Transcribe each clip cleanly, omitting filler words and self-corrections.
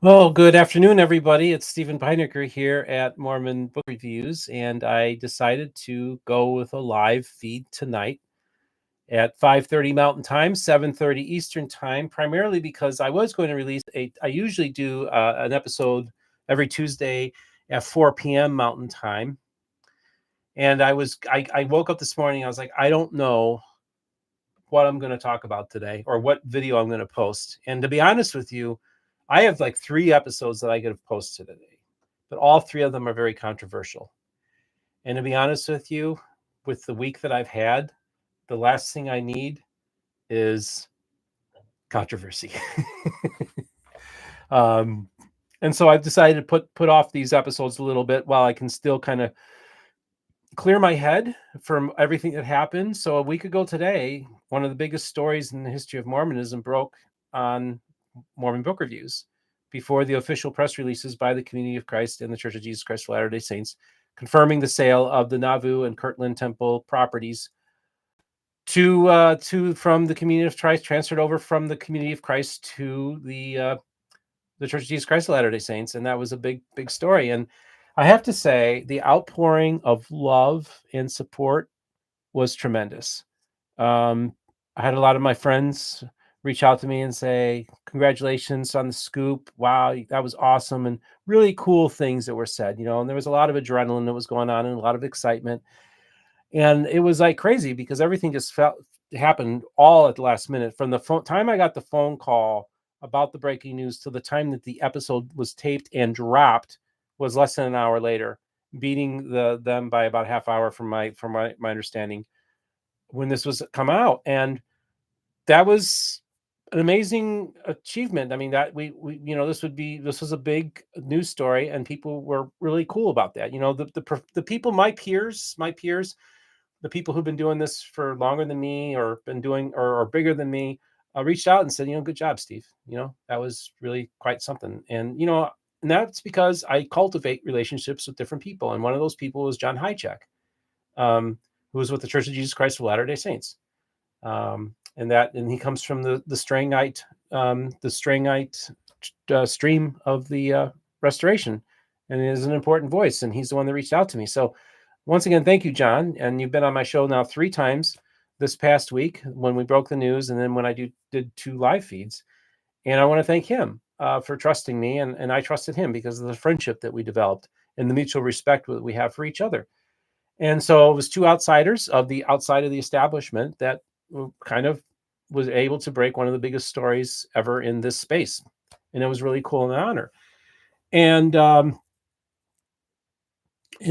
Well, good afternoon, everybody. It's Steven Pynakker here at Mormon Book Reviews, and I decided to go with a live feed tonight at 5:30 Mountain Time, 7:30 Eastern Time, primarily because I was going to release I usually do an episode every Tuesday at 4 p.m. Mountain Time, and I woke up this morning. I was like, I don't know what I'm going to talk about today or what video I'm going to post. And to be honest with you, I have like 3 episodes that I could have posted today, but all 3 of them are very controversial. And to be honest with you, with the week that I've had, the last thing I need is controversy. um, and so I've decided to put off these episodes a little bit while I can still kind of clear my head from everything that happened. So a week ago today, one of the biggest stories in the history of Mormonism broke on Mormon Book Reviews before the official press releases by the Community of Christ and the Church of Jesus Christ of Latter-day Saints, confirming the sale of the Nauvoo and Kirtland Temple properties to from the Community of Christ, transferred over from the Community of Christ to the Church of Jesus Christ of Latter-day Saints, and that was a big story. And I have to say, the outpouring of love and support was tremendous. I had a lot of my friends reach out to me and say, congratulations on the scoop. Wow, that was awesome. And really cool things that were said, and there was a lot of adrenaline that was going on and a lot of excitement. And it was like crazy because everything just happened all at the last minute. From the time I got the phone call about the breaking news to the time that the episode was taped and dropped was less than an hour later, beating them by about half hour from my understanding when this was come out. And that was an amazing achievement. I mean, that we this was a big news story, and people were really cool about that. The people, my peers, the people who've been doing this for longer than me or been doing or bigger than me, reached out and said, good job, Steve. That was really quite something. And and that's because I cultivate relationships with different people, and one of those people was John Hychak, who was with the Church of Jesus Christ of Latter-day Saints. And he comes from the Strangite stream of the Restoration, and is an important voice. And he's the one that reached out to me. So once again, thank you, John. And you've been on my show now 3 times this past week when we broke the news, and then when I did 2 live feeds. And I want to thank him for trusting me, and I trusted him because of the friendship that we developed and the mutual respect that we have for each other. And so it was 2 outsiders of the outside of the establishment that kind of was able to break one of the biggest stories ever in this space. And it was really cool and an honor. And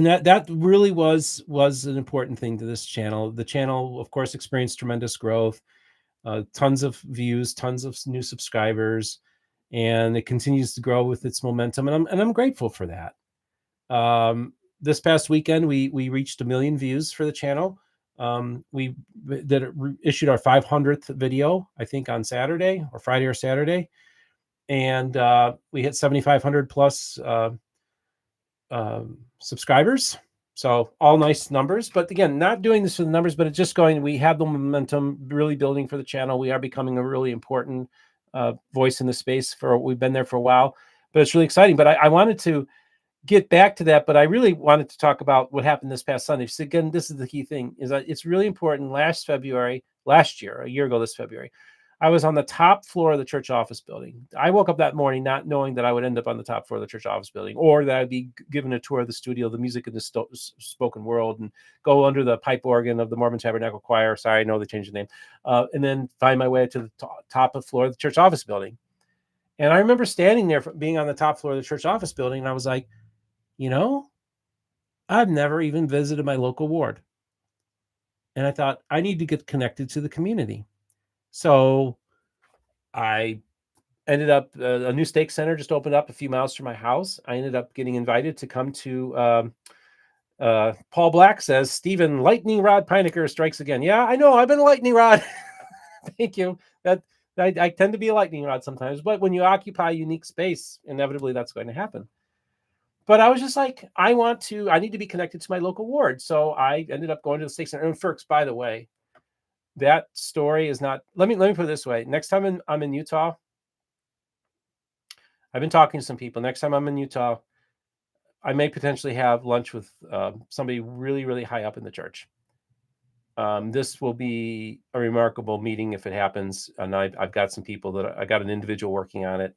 that really was an important thing to this channel. The channel, of course, experienced tremendous growth, tons of views, tons of new subscribers, and it continues to grow with its momentum. And I'm grateful for that. This past weekend, we reached 1 million views for the channel. We issued our 500th video, I think, on Saturday or Friday or Saturday, and we hit 7,500 plus subscribers. So all nice numbers, but again, not doing this for the numbers, but it's just going. We have the momentum really building for the channel. We are becoming a really important voice in the space. We've been there for a while, but it's really exciting. But I wanted to get back to that, but I really wanted to talk about what happened this past Sunday. So again, this is the key thing: is that it's really important. A year ago this February, I was on the top floor of the church office building. I woke up that morning not knowing that I would end up on the top floor of the church office building, or that I'd be given a tour of the studio, the music in the spoken world, and go under the pipe organ of the Mormon Tabernacle Choir. Sorry, I know they changed the name. And then find my way to the top of the floor of the church office building. And I remember standing there, being on the top floor of the church office building, and I was like, I've never even visited my local ward. And I thought, I need to get connected to the community. So I ended up, a new stake center just opened up a few miles from my house. I ended up getting invited to come to, Paul Black says, Stephen Lightning Rod Pynakker strikes again. Yeah, I know, I've been a lightning rod. Thank you. I tend to be a lightning rod sometimes, but when you occupy unique space, inevitably that's going to happen. But I was just like, I need to be connected to my local ward. So I ended up going to the stake center. And Ferks, by the way, that story is not, let me put it this way. Next time I'm in Utah, I've been talking to some people. Next time I'm in Utah, I may potentially have lunch with somebody really, really high up in the church. This will be a remarkable meeting if it happens. And I've got some people that I got an individual working on it.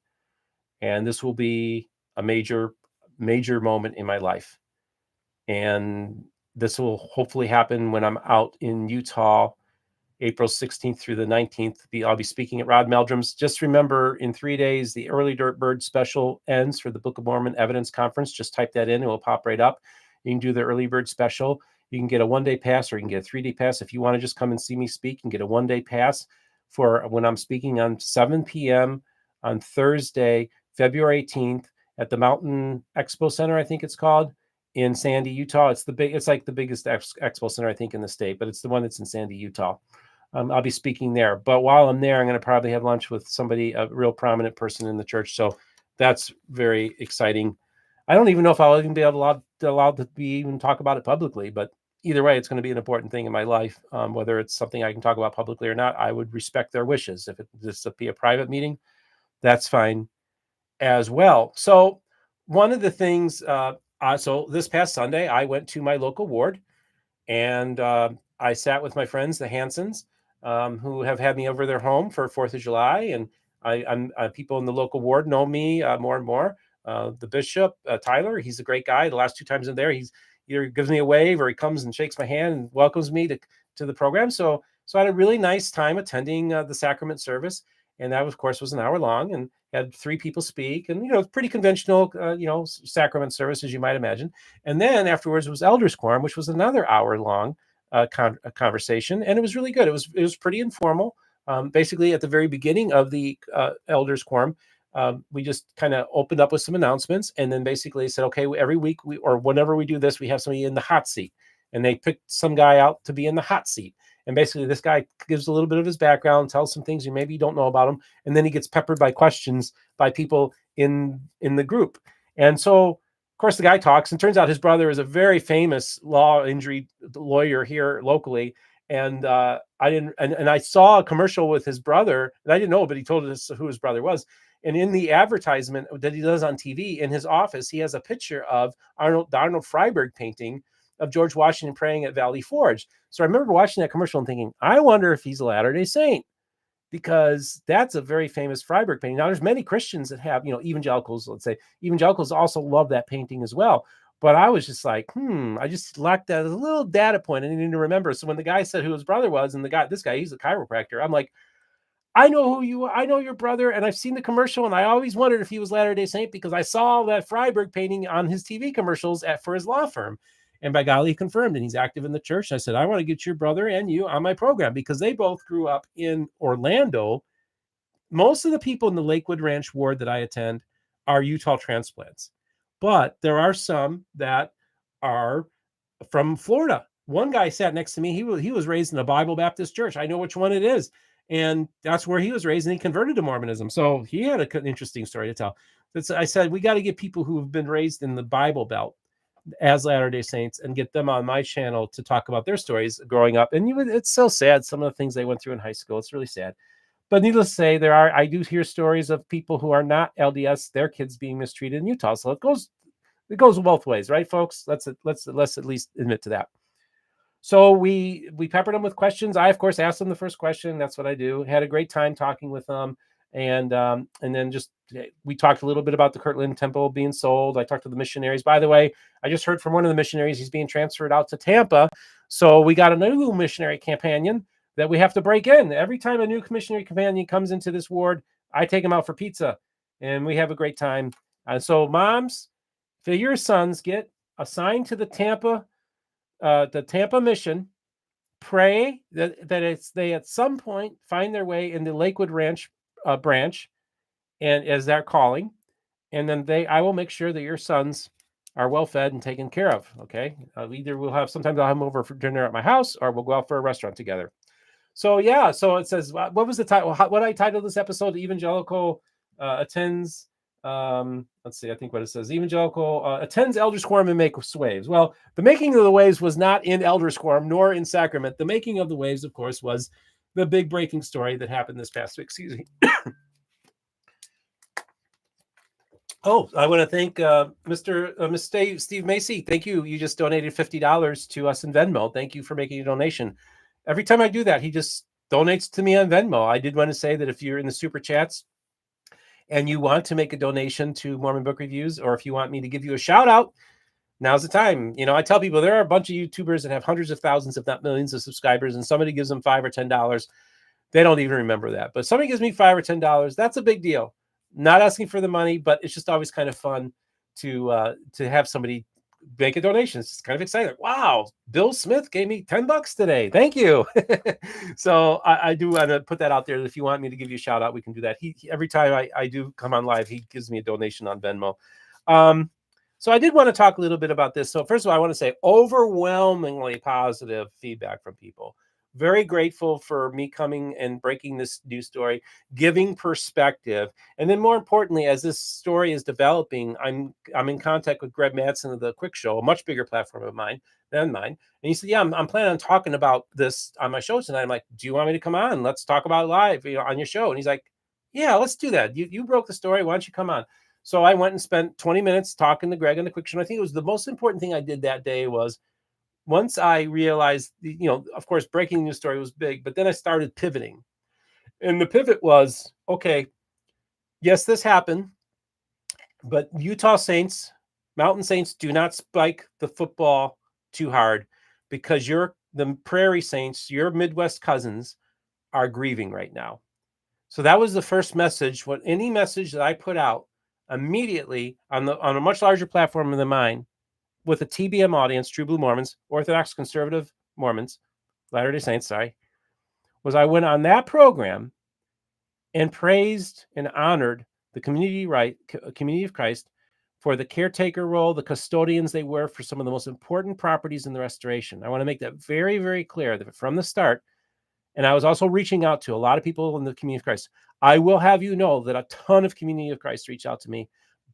And this will be a major, major moment in my life. And this will hopefully happen when I'm out in Utah, April 16th through the 19th. I'll be speaking at Rod Meldrum's. Just remember, in 3 days, the early bird special ends for the Book of Mormon Evidence Conference. Just type that in. It will pop right up. You can do the early bird special. You can get a 1-day pass, or you can get a 3-day pass. If you want to just come and see me speak, you can get a 1-day pass for when I'm speaking on 7 p.m. on Thursday, February 18th at the Mountain Expo Center, I think it's called, in Sandy, Utah. It's like the biggest expo center, I think, in the state, but it's the one that's in Sandy, Utah. I'll be speaking there. But while I'm there, I'm going to probably have lunch with somebody, a real prominent person in the church. So that's very exciting. I don't even know if I'll even be allowed to be even talk about it publicly, but either way, it's going to be an important thing in my life. Whether it's something I can talk about publicly or not, I would respect their wishes. If this be a private meeting, that's fine as well. So one of the things, so this past Sunday, I went to my local ward, and I sat with my friends, the Hansons, who have had me over their home for 4th of July. And I'm people in the local ward know me more and more. The bishop, Tyler, he's a great guy. The last 2 times I'm there, he's either gives me a wave or he comes and shakes my hand and welcomes me to the program. So I had a really nice time attending the sacrament service. And that, of course, was an hour long and had 3 people speak. And, pretty conventional, sacrament service, as you might imagine. And then afterwards was Elders Quorum, which was another hour long conversation. And it was really good. It was pretty informal. Basically, at the very beginning of the Elders Quorum, we just kind of opened up with some announcements, and then basically said, okay, every week or whenever we do this, we have somebody in the hot seat. And they picked some guy out to be in the hot seat. And basically, this guy gives a little bit of his background, tells some things you maybe don't know about him, and then he gets peppered by questions by people in the group. And so, of course, the guy talks, and turns out his brother is a very famous law injury lawyer here locally. And I saw a commercial with his brother, and I didn't know, but he told us who his brother was. And in the advertisement that he does on TV, in his office, he has a picture of Arnold Freiberg painting of George Washington praying at Valley Forge. So I remember watching that commercial and thinking, I wonder if he's a Latter-day Saint, because that's a very famous Freiberg painting. Now, there's many Christians that have, evangelicals, let's say, evangelicals also love that painting as well. But I was just like, I just lacked that as a little data point. I needed to remember. So when the guy said who his brother was, and this guy, he's a chiropractor, I'm like, I know who you are. I know your brother, and I've seen the commercial, and I always wondered if he was Latter-day Saint because I saw that Freiberg painting on his TV commercials for his law firm. And by golly, he confirmed, and he's active in the church. And I said, I want to get your brother and you on my program because they both grew up in Orlando. Most of the people in the Lakewood Ranch ward that I attend are Utah transplants, but there are some that are from Florida. One guy sat next to me. He was raised in a Bible Baptist church. I know which one it is. And that's where he was raised, and he converted to Mormonism. So he had an interesting story to tell. I said, we got to get people who have been raised in the Bible Belt as Latter-day Saints and get them on my channel to talk about their stories growing up. And it's so sad, some of the things they went through in high school. It's really sad. But needless to say, I do hear stories of people who are not LDS, their kids being mistreated in Utah. So it goes both ways, right, folks? Let's at least admit to that. So we peppered them with questions. I, of course, asked them the first question. That's what I do. Had a great time talking with them. And then we talked a little bit about the Kirtland Temple being sold. I talked to the missionaries. By the way, I just heard from one of the missionaries. He's being transferred out to Tampa. So we got a new missionary companion that we have to break in. Every time a new missionary companion comes into this ward, I take him out for pizza. And we have a great time. So moms, if your sons get assigned to the Tampa mission, pray that they at some point find their way in the Lakewood Ranch branch, and as they're calling, and then I will make sure that your sons are well fed and taken care of. Okay, sometimes I'll have them over for dinner at my house, or we'll go out for a restaurant together. So yeah, so it says, what was the title? What I titled this episode? Evangelical attends. Let's see. I think what it says: Evangelical attends Elders Quorum and makes waves. Well, the making of the waves was not in Elders Quorum nor in Sacrament. The making of the waves, of course, was the big breaking story that happened this past week. Excuse me. Oh, I want to thank Mr. Steve Macy. Thank you. You just donated $50 to us in Venmo. Thank you for making a donation. Every time I do that, he just donates to me on Venmo. I did want to say that if you're in the super chats and you want to make a donation to Mormon Book Reviews, or if you want me to give you a shout out, now's the time. I tell people there are a bunch of YouTubers that have hundreds of thousands, if not millions of subscribers, and somebody gives them $5 or $10. They don't even remember that. But somebody gives me $5 or $10, that's a big deal. Not asking for the money, but it's just always kind of fun to have somebody make a donation. It's kind of exciting. Wow, Bill Smith gave me $10 today. Thank you. So I do want to put that out there. If you want me to give you a shout out, we can do that. He every time I do come on live, he gives me a donation on Venmo. So I did want to talk a little bit about this. So first of all, I want to say overwhelmingly positive feedback from people. Very grateful for me coming and breaking this news story, giving perspective. And then more importantly, as this story is developing, I'm in contact with Greg Madsen of the Quick Show, a much bigger platform of mine than mine. And he said, yeah, I'm planning on talking about this on my show tonight. I'm like, do you want me to come on? Let's talk about it live, on your show. And he's like, yeah, let's do that. You broke the story. Why don't you come on? So I went and spent 20 minutes talking to Greg on the Quick Show. I think it was the most important thing I did that day was once I realized, of course, breaking the news story was big, but then I started pivoting. And the pivot was, okay, yes, this happened, but Utah Saints, Mountain Saints do not spike the football too hard because the Prairie Saints, your Midwest cousins, are grieving right now. So that was the first message. Any message that I put out immediately on a much larger platform than mine, with a TBM audience, True Blue Mormons, Orthodox Conservative Mormons, Latter-day Saints, was I went on that program and praised and honored the community of Christ for the caretaker role, the custodians they were for some of the most important properties in the restoration. I want to make that very, very clear that from the start. And I was also reaching out to a lot of people in the community of Christ. I will have you know that a ton of community of Christ reached out to me,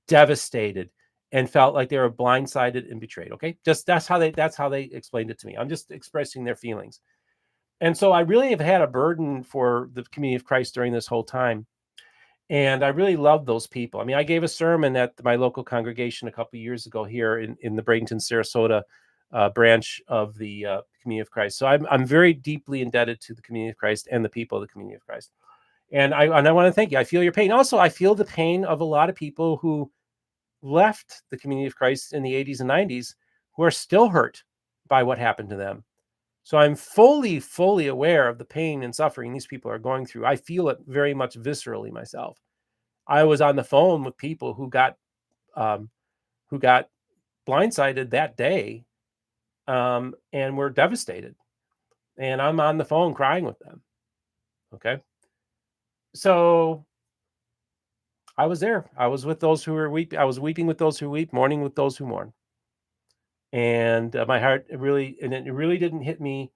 devastated, and felt like they were blindsided and betrayed. Okay, just that's how they explained it to me. I'm just expressing their feelings. And so I really have had a burden for the community of Christ during this whole time. And I really love those people. I mean, I gave a sermon at my local congregation a couple of years ago here in the Bradenton, Sarasota branch of the community of Christ. So I'm very deeply indebted to the community of Christ and the people of the community of Christ. And I want to thank you. I feel your pain. Also, I feel the pain of a lot of people who left the community of Christ in the 80s and 90s who are still hurt by what happened to them. So I'm fully aware of the pain and suffering these people are going through. I feel it very much viscerally myself. I was on the phone with people who got blindsided that day, and were devastated. And I'm on the phone crying with them. Okay, so I was there. I was with those who were weeping. I was weeping with those who weep, mourning with those who mourn. And my heart it really didn't hit me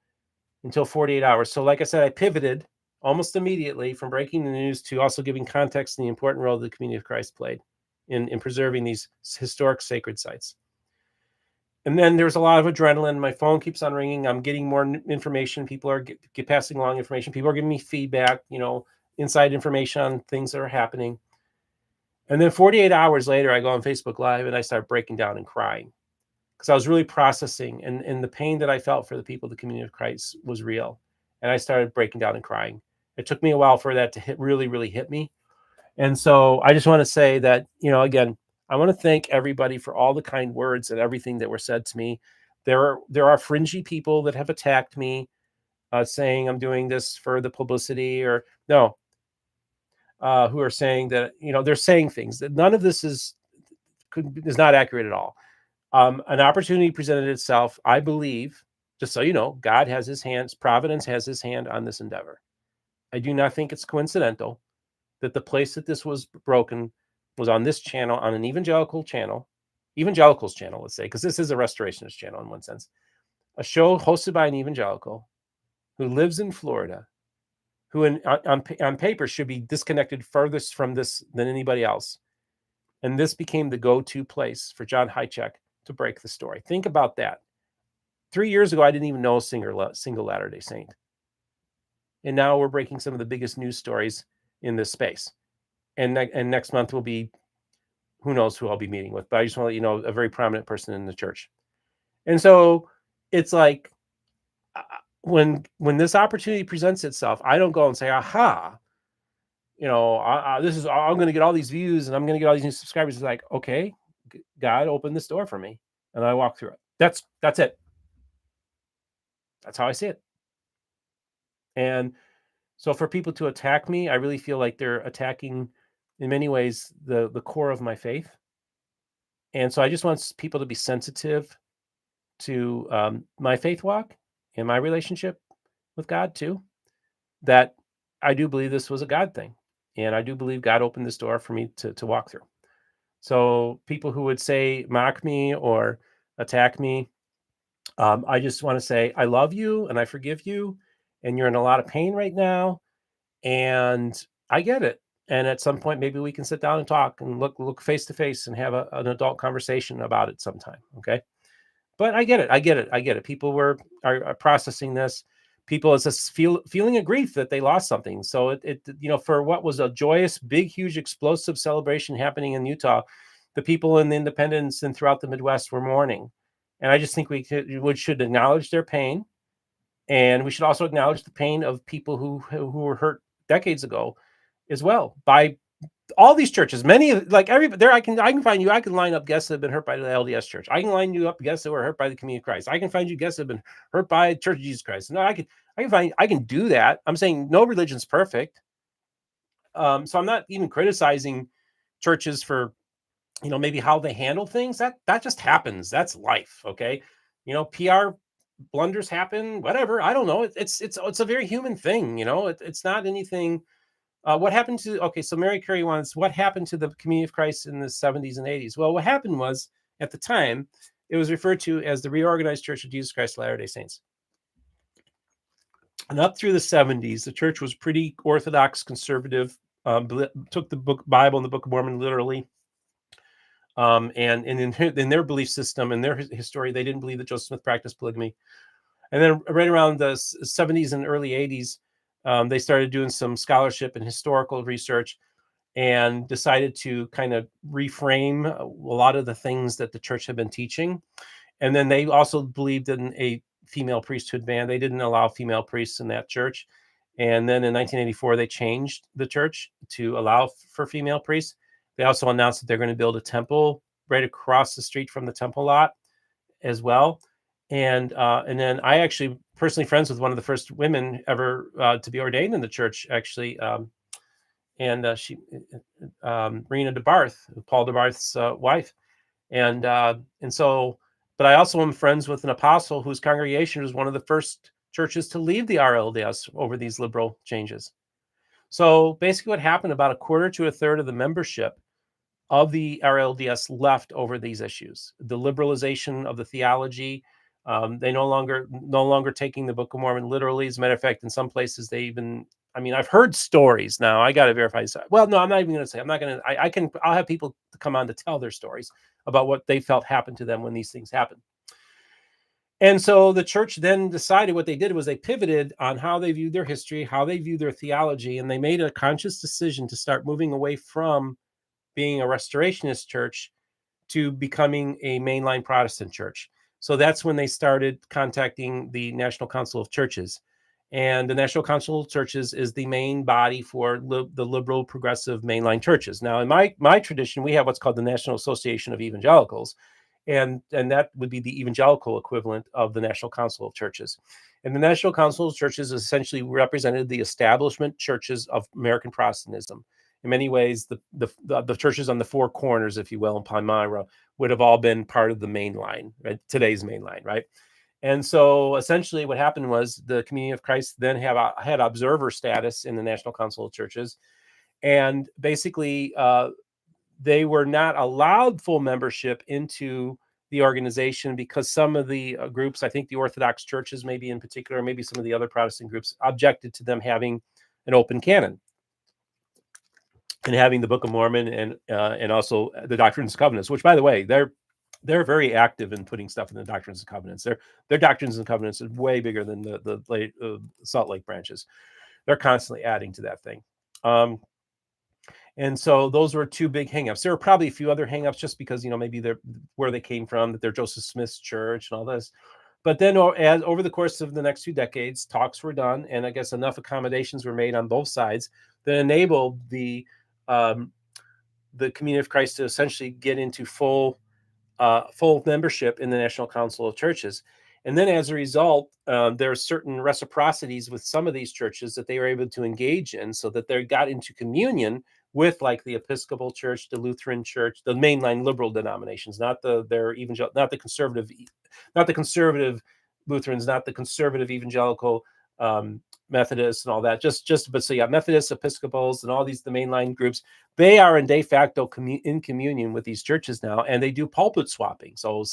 until 48 hours. So like I said, I pivoted almost immediately from breaking the news to also giving context and the important role the community of Christ played in preserving these historic sacred sites. And then there's a lot of adrenaline. My phone keeps on ringing. I'm getting more information. People are passing along information. People are giving me feedback, inside information on things that are happening. And then 48 hours later, I go on Facebook Live and I start breaking down and crying because I was really processing, and the pain that I felt for the people of the community of Christ was real. And I started breaking down and crying. It took me a while for that to really hit me. And so I just want to say that, again, I want to thank everybody for all the kind words and everything that were said to me. There are fringy people that have attacked me, saying I'm doing this for the publicity, or no, who are saying that, they're saying things that none of this is not accurate at all. An opportunity presented itself. I believe, just so you know, God has his hands, providence has his hand on this endeavor. I do not think it's coincidental that the place that this was broken was on this channel, on an evangelical's channel, let's say, because this is a restorationist channel in one sense, a show hosted by an evangelical who lives in Florida, who on paper should be disconnected furthest from this than anybody else. And this became the go-to place for John Hychek to break the story. Think about that. 3 years ago, I didn't even know a single Latter-day Saint. And now we're breaking some of the biggest news stories in this space. And next month will be who knows who I'll be meeting with, but I just want to let you know, a very prominent person in the church. And so it's like, when this opportunity presents itself, I don't go and say, aha, this is, I'm going to get all these views and I'm going to get all these new subscribers. It's like, okay, God opened this door for me, and I walk through it. That's it. That's how I see it. And so for people to attack me, I really feel like they're attacking, in many ways, the core of my faith. And so I just want people to be sensitive to my faith walk and my relationship with God too. That I do believe this was a God thing, and I do believe God opened this door for me to walk through. So people who would say mock me or attack me, I just want to say I love you and I forgive you, and you're in a lot of pain right now, and I get it. And at some point, maybe we can sit down and talk and look face to face and have an adult conversation about it sometime. Okay. But I get it. I get it. I get it. People are processing this. People, it's a feeling of grief that they lost something. So for what was a joyous, big, huge, explosive celebration happening in Utah, the people in the independence and throughout the Midwest were mourning. And I just think we should acknowledge their pain, and we should also acknowledge the pain of people who were hurt decades ago, as well, by all these churches. Many, like everybody there, I can find you. I can line up guests that have been hurt by the LDS Church. I can line you up guests that were hurt by the Community of Christ. I can find you guests that have been hurt by Church of Jesus Christ. No, I can do that. I'm saying no religion's perfect. So I'm not even criticizing churches for, maybe how they handle things. That just happens. That's life. Okay. PR blunders happen, whatever. I don't know. It's a very human thing. It's not anything. What happened to, okay, so Mary Carey wants, what happened to the Community of Christ in the 70s and 80s? Well, what happened was, at the time, it was referred to as the Reorganized Church of Jesus Christ of Latter-day Saints. And up through the 70s, the church was pretty orthodox, conservative, took the Bible and the Book of Mormon literally. And in their belief system and their history, they didn't believe that Joseph Smith practiced polygamy. And then right around the 70s and early 80s, they started doing some scholarship and historical research and decided to kind of reframe a lot of the things that the church had been teaching. And then they also believed in a female priesthood ban. They didn't allow female priests in that church. And then in 1984, they changed the church to allow for female priests. They also announced that they're going to build a temple right across the street from the temple lot as well. And then I actually personally friends with one of the first women ever to be ordained in the church, actually. She, Rena DeBarth, Paul DeBarth's wife. But I also am friends with an apostle whose congregation was one of the first churches to leave the RLDS over these liberal changes. So basically what happened, about a quarter to a third of the membership of the RLDS left over these issues. The liberalization of the theology, they no longer taking the Book of Mormon literally. As a matter of fact, in some places they even, I've heard stories. Now I got to verify this. Well, no, I'm not even going to say. I'm not going to. I'll have people to come on to tell their stories about what they felt happened to them when these things happened. And so the church then decided, what they did was they pivoted on how they viewed their history, how they viewed their theology, and they made a conscious decision to start moving away from being a restorationist church to becoming a mainline Protestant church. So that's when they started contacting the National Council of Churches. And the National Council of Churches is the main body for the liberal progressive mainline churches. Now, in my tradition, we have what's called the National Association of Evangelicals. And that would be the evangelical equivalent of the National Council of Churches. And the National Council of Churches essentially represented the establishment churches of American Protestantism. In many ways, the churches on the four corners, if you will, in Palmyra would have all been part of the main line, right? Today's main line, right? And so essentially what happened was the Community of Christ then had observer status in the National Council of Churches. And basically, they were not allowed full membership into the organization because some of the groups, I think the Orthodox churches maybe in particular, maybe some of the other Protestant groups, objected to them having an open canon and having the Book of Mormon and also the Doctrines and Covenants, which, by the way, they're very active in putting stuff in the Doctrines and Covenants. Their Doctrines and Covenants is way bigger than the Salt Lake branches. They're constantly adding to that thing. And so those were two big hangups. There were probably a few other hangups just because, maybe they're where they came from, that they're Joseph Smith's church and all this. But then as over the course of the next few decades, talks were done, and I guess enough accommodations were made on both sides that enabled um, the Community of Christ to essentially get into full membership in the National Council of Churches. And then as a result, there are certain reciprocities with some of these churches that they were able to engage in, so that they got into communion with, like, the Episcopal Church, the Lutheran Church, the mainline liberal denominations, not not the conservative, not the conservative Lutherans, not the conservative evangelical Methodists and all that. But so yeah, Methodists, Episcopals, and all the mainline groups, they are in de facto in communion with these churches now, and they do pulpit swapping. So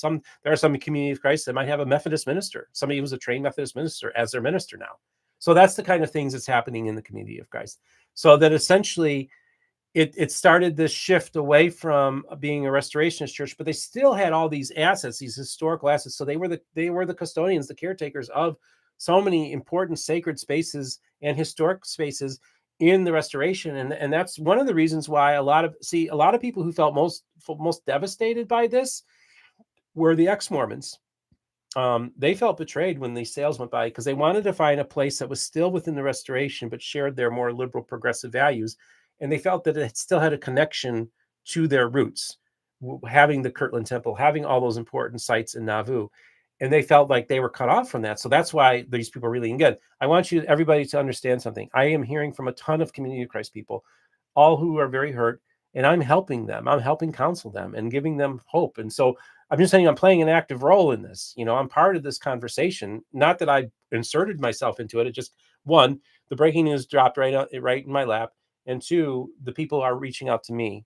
there are some Community of Christ that might have a Methodist minister, somebody who's a trained Methodist minister, as their minister now. So that's the kind of things that's happening in the Community of Christ. So that essentially it started this shift away from being a restorationist church, but they still had all these assets, these historical assets. So they were the custodians, the caretakers of so many important sacred spaces and historic spaces in the restoration. And that's one of the reasons why a lot of people who felt most devastated by this were the ex-Mormons. They felt betrayed when these sales went by, because they wanted to find a place that was still within the restoration but shared their more liberal progressive values, and they felt that it still had a connection to their roots, having the Kirtland Temple, having all those important sites in Nauvoo, and they felt like they were cut off from that. So that's why these people are really good. I want everybody to understand something. I am hearing from a ton of Community of Christ people, all who are very hurt, and I'm helping them. I'm helping counsel them and giving them hope. And so I'm just saying I'm playing an active role in this. I'm part of this conversation. Not that I inserted myself into it. It just, one, the breaking news dropped right in my lap, and two, the people are reaching out to me.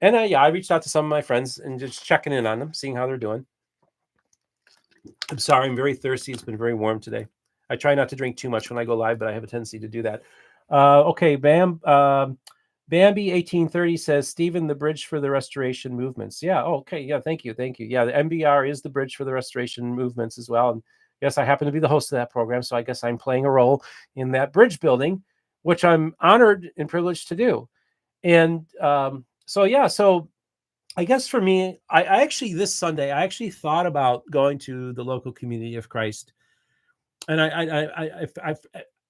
And I reached out to some of my friends and just checking in on them, seeing how they're doing. I'm sorry, I'm very thirsty. It's been very warm today. I try not to drink too much when I go live, but I have a tendency to do that. Okay, Bambi 1830 says, Stephen, the bridge for the restoration movements. Yeah. Oh, okay. Yeah. Thank you. Yeah. The MBR is the bridge for the restoration movements as well. And yes, I happen to be the host of that program. So I guess I'm playing a role in that bridge building, which I'm honored and privileged to do. And so I guess for me, I actually, this Sunday, I actually thought about going to the local Community of Christ. And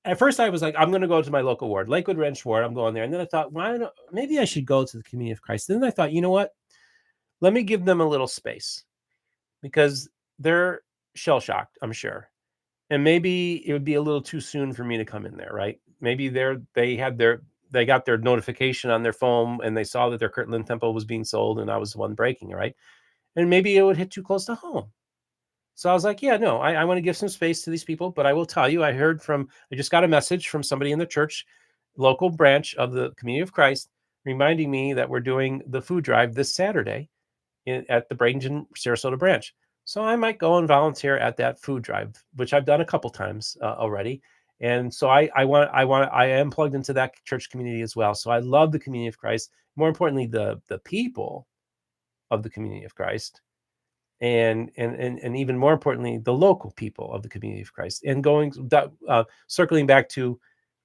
at first I was like, I'm going to go to my local ward, Lakewood Ranch Ward. I'm going there. And then I thought, maybe I should go to the Community of Christ. And then I thought, you know what? Let me give them a little space, because they're shell shocked, I'm sure. And maybe it would be a little too soon for me to come in there, right? Maybe they got their notification on their phone and they saw that their Kirtland Temple was being sold and I was the one breaking it, right? And maybe it would hit too close to home. So I was like, yeah, no, I want to give some space to these people. But I will tell you, I just got a message from somebody in the church, local branch of the Community of Christ, reminding me that we're doing the food drive this Saturday at the Bradenton, Sarasota branch. So I might go and volunteer at that food drive, which I've done a couple times already. And so I am plugged into that church community as well. So I love the Community of Christ. More importantly, the people of the Community of Christ, and even more importantly, the local people of the Community of Christ. And circling back to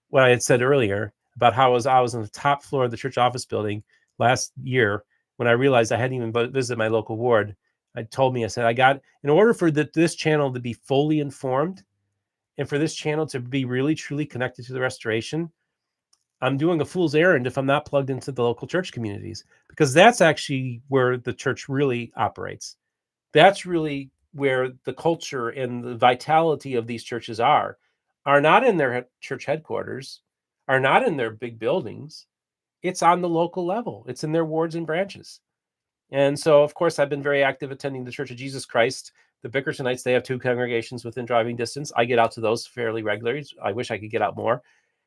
what I had said earlier about how I was on the top floor of the church office building last year when I realized I hadn't even visited my local ward. I said, in order for this channel to be fully informed and for this channel to be really, truly connected to the restoration, I'm doing a fool's errand if I'm not plugged into the local church communities, because that's actually where the church really operates. That's really where the culture and the vitality of these churches are not in their church headquarters, are not in their big buildings. It's on the local level. It's in their wards and branches. And so, of course, I've been very active attending the Church of Jesus Christ. The Bickertonites, they have 2 congregations within driving distance. I get out to those fairly regularly. I wish I could get out more.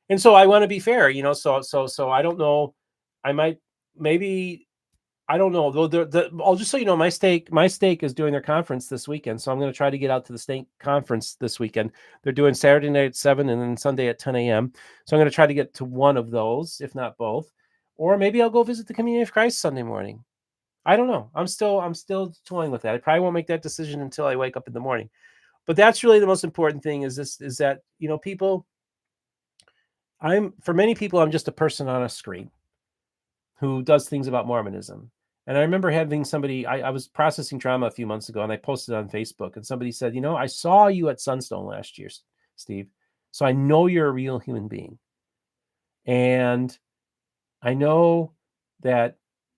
And so I want to be fair, so I don't know. Maybe I don't know. I'll just so you know, my stake is doing their conference this weekend, so I'm going to try to get out to the stake conference this weekend. They're doing Saturday night at 7 and then Sunday at 10 a.m. So I'm going to try to get to one of those, if not both. Or maybe I'll go visit the Community of Christ Sunday morning. I don't know. I'm still toying with that. I probably won't make that decision until I wake up in the morning. But that's really the most important thing is that, people, for many people, I'm just a person on a screen. who does things about Mormonism. And I remember having somebody, I was processing trauma a few months ago, and I posted on Facebook, and somebody said, I saw you at Sunstone last year, Steve. So I know you're a real human being. And I know that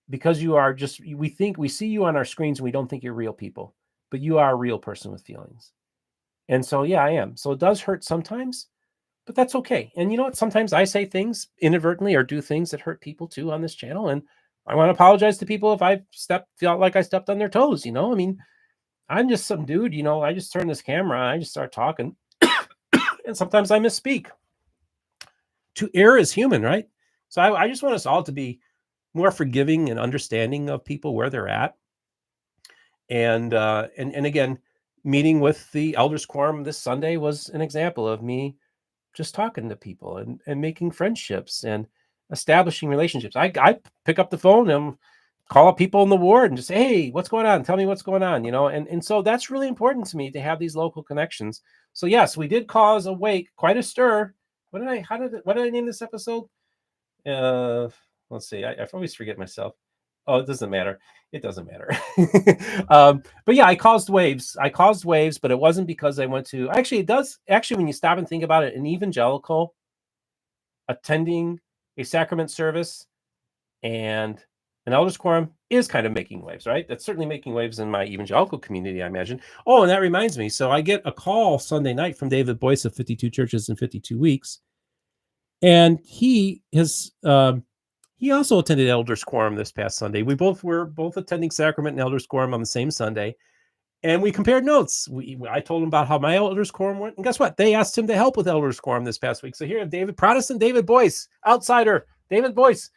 because you are we see you on our screens and we don't think you're real people, but you are a real person with feelings. And so, yeah, I am. So it does hurt sometimes, but that's okay. And you know what? Sometimes I say things inadvertently or do things that hurt people too on this channel. And I want to apologize to people if I felt like I stepped on their toes. I mean, I'm just some dude, I just turn this camera on, I just start talking. And sometimes I misspeak. To err is human, right? So I just want us all to be more forgiving and understanding of people where they're at. And again, meeting with the Elders Quorum this Sunday was an example of me just talking to people and making friendships and establishing relationships. I pick up the phone and call up people in the ward and just say, hey, what's going on? Tell me what's going on, and so that's really important to me to have these local connections. So yes, we did cause a wake, quite a stir. What did I name this episode? Let's see. I always forget myself. Oh, it doesn't matter. It doesn't matter. But yeah, I caused waves, but it wasn't because I went to, actually, it does. Actually, when you stop and think about it, an evangelical attending a sacrament service and an elders quorum is kind of making waves, right? That's certainly making waves in my evangelical community, I imagine. Oh, and that reminds me. So I get a call Sunday night from David Boyce of 52 Churches in 52 Weeks. And he also attended Elders Quorum this past Sunday. We were both attending Sacrament and Elders Quorum on the same Sunday, and we compared notes. I told him about how my Elders Quorum went, and guess what? They asked him to help with Elders Quorum this past week. So here, Protestant David Boyce, outsider David Boyce,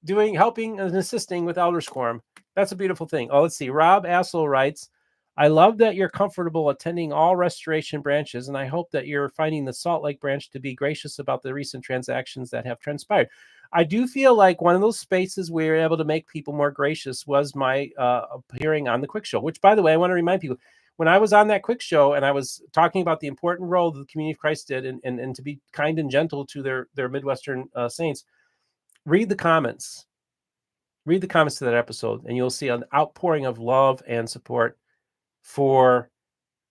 helping and assisting with Elders Quorum. That's a beautiful thing. Oh, let's see. Rob Assel writes, I love that you're comfortable attending all restoration branches, and I hope that you're finding the Salt Lake branch to be gracious about the recent transactions that have transpired. I do feel like one of those spaces where you're able to make people more gracious was my appearing on the Quick Show, which, by the way, I want to remind people, when I was on that Quick Show and I was talking about the important role that the Community of Christ did and to be kind and gentle to their Midwestern saints, read the comments. Read the comments to that episode, and you'll see an outpouring of love and support for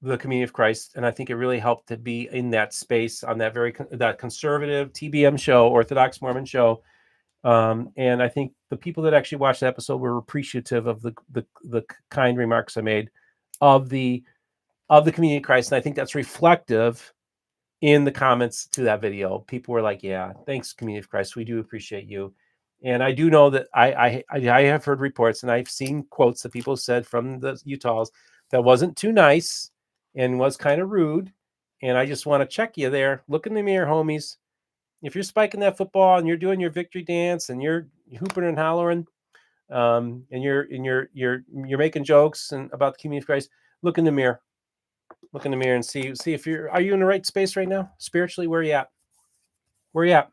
the Community of Christ. And I think it really helped to be in that space on that conservative TBM show, Orthodox Mormon show. And I think the people that actually watched the episode were appreciative of the kind remarks I made of the Community of Christ. And I think that's reflective in the comments to that video. People were like, yeah, thanks, Community of Christ. We do appreciate you. And I do know that I have heard reports and I've seen quotes that people said from the Utahs that wasn't too nice and was kind of rude. And I just want to check you there. Look in the mirror, homies. If you're spiking that football and you're doing your victory dance and you're hooping and hollering, and you're making jokes and about the Community of Christ, look in the mirror. Look in the mirror and see if are you in the right space right now? Spiritually, where are you at? Where are you at?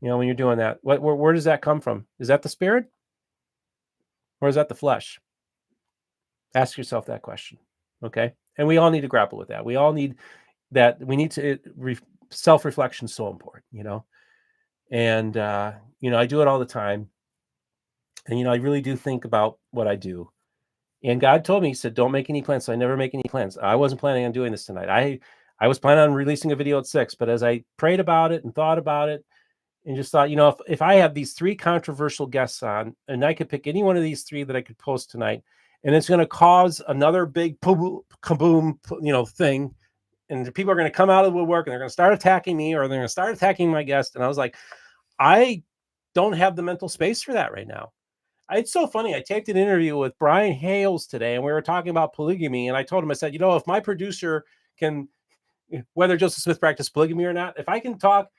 When you're doing that, where does that come from? Is that the spirit? Or is that the flesh? Ask yourself that question. Okay. And we all need to grapple with that. We all need that. We need to self-reflection is so important, and, I do it all the time. And, I really do think about what I do. And God told me, he said, don't make any plans. So I never make any plans. I wasn't planning on doing this tonight. I was planning on releasing a video at 6, but as I prayed about it and thought about it and just thought, if I have these 3 controversial guests on and I could pick any one of these 3 that I could post tonight, and it's going to cause another big kaboom, thing. And people are going to come out of the woodwork and they're going to start attacking me or they're going to start attacking my guest. And I was like, I don't have the mental space for that right now. It's so funny. I taped an interview with Brian Hales today, and we were talking about polygamy. And I told him, I said, if my producer can, whether Joseph Smith practiced polygamy or not, if I can talk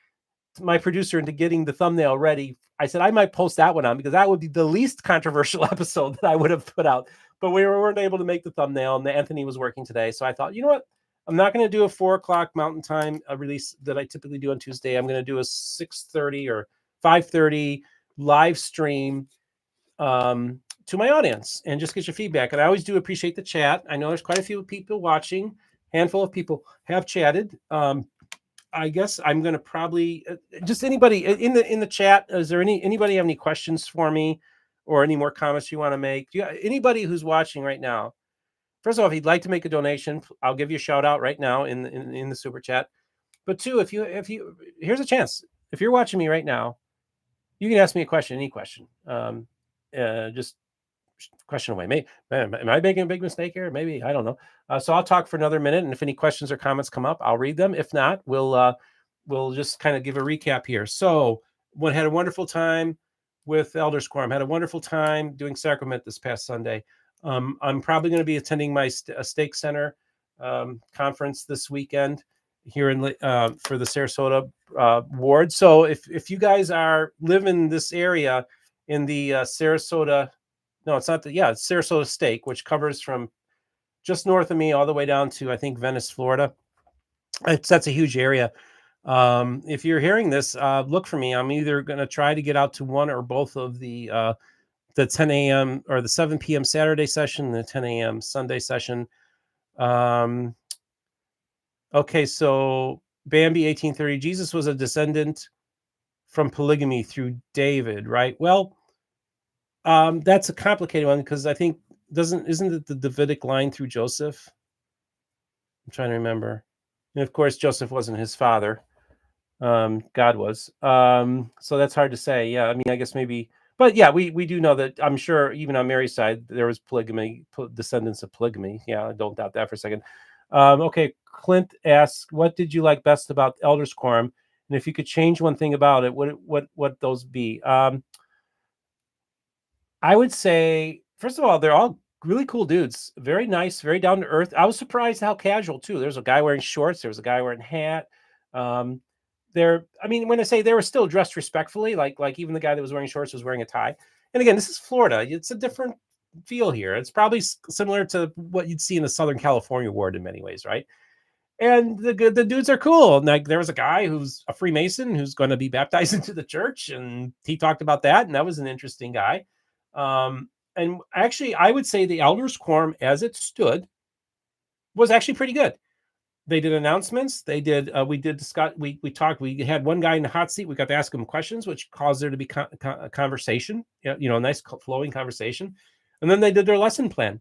to my producer into getting the thumbnail ready, I said, I might post that one on because that would be the least controversial episode that I would have put out. But we weren't able to make the thumbnail, and Anthony was working today. So I thought, you know what? I'm not going to do a 4:00 Mountain Time release that I typically do on Tuesday. I'm going to do a 6:30 or 5:30 live stream to my audience and just get your feedback. And I always do appreciate the chat. I know there's quite a few people watching. Handful of people have chatted. I guess I'm going to probably just anybody in the chat. Is there anybody have any questions for me, or any more comments you want to make? Anybody who's watching right now? First of all, if you'd like to make a donation, I'll give you a shout out right now in the super chat. But two, if you here's a chance. If you're watching me right now, you can ask me a question, any question. Just question away. Am I making a big mistake here? Maybe, I don't know. So I'll talk for another minute, and if any questions or comments come up, I'll read them. If not, we'll just kind of give a recap here. So, one had a wonderful time with Elders Quorum. Had a wonderful time doing sacrament this past Sunday. I'm probably going to be attending my stake center conference this weekend here for the Sarasota ward. So if you guys live in this area in the Sarasota, no, it's not it's Sarasota stake, which covers from just north of me all the way down to, I think, Venice, Florida. That's a huge area. If you're hearing this, look for me. I'm either going to try to get out to one or both of the 10 a.m. or the 7 p.m. Saturday session, and the 10 a.m. Sunday session. Okay, so Bambi 1830, Jesus was a descendant from polygamy through David, right? Well, that's a complicated one, because I think isn't it the Davidic line through Joseph? I'm trying to remember. And of course, Joseph wasn't his father. God was. So that's hard to say. Yeah, I mean, I guess maybe, but yeah, we do know that. I'm sure even on Mary's side there was polygamy, descendants of polygamy. Yeah, I don't doubt that for a second. Okay, Clint asks, what did you like best about Elders Quorum, and if you could change one thing about it, what those be? I would say, first of all, they're all really cool dudes. Very nice, very down to earth. I was surprised how casual too. There's a guy wearing shorts. There was a guy wearing a hat. Um, I mean, when I say they were still dressed respectfully, like even the guy that was wearing shorts was wearing a tie. And again, this is Florida. It's a different feel here. It's probably similar to what you'd see in the Southern California ward in many ways, right? And the dudes are cool. And like, there was a guy who's a Freemason who's going to be baptized into the church, and he talked about that, and that was an interesting guy. And actually, I would say the Elders Quorum, as it stood, was actually pretty good. They did announcements. They did. We did discuss. We talked. We had one guy in the hot seat. We got to ask him questions, which caused there to be a conversation. A nice flowing conversation. And then they did their lesson plan.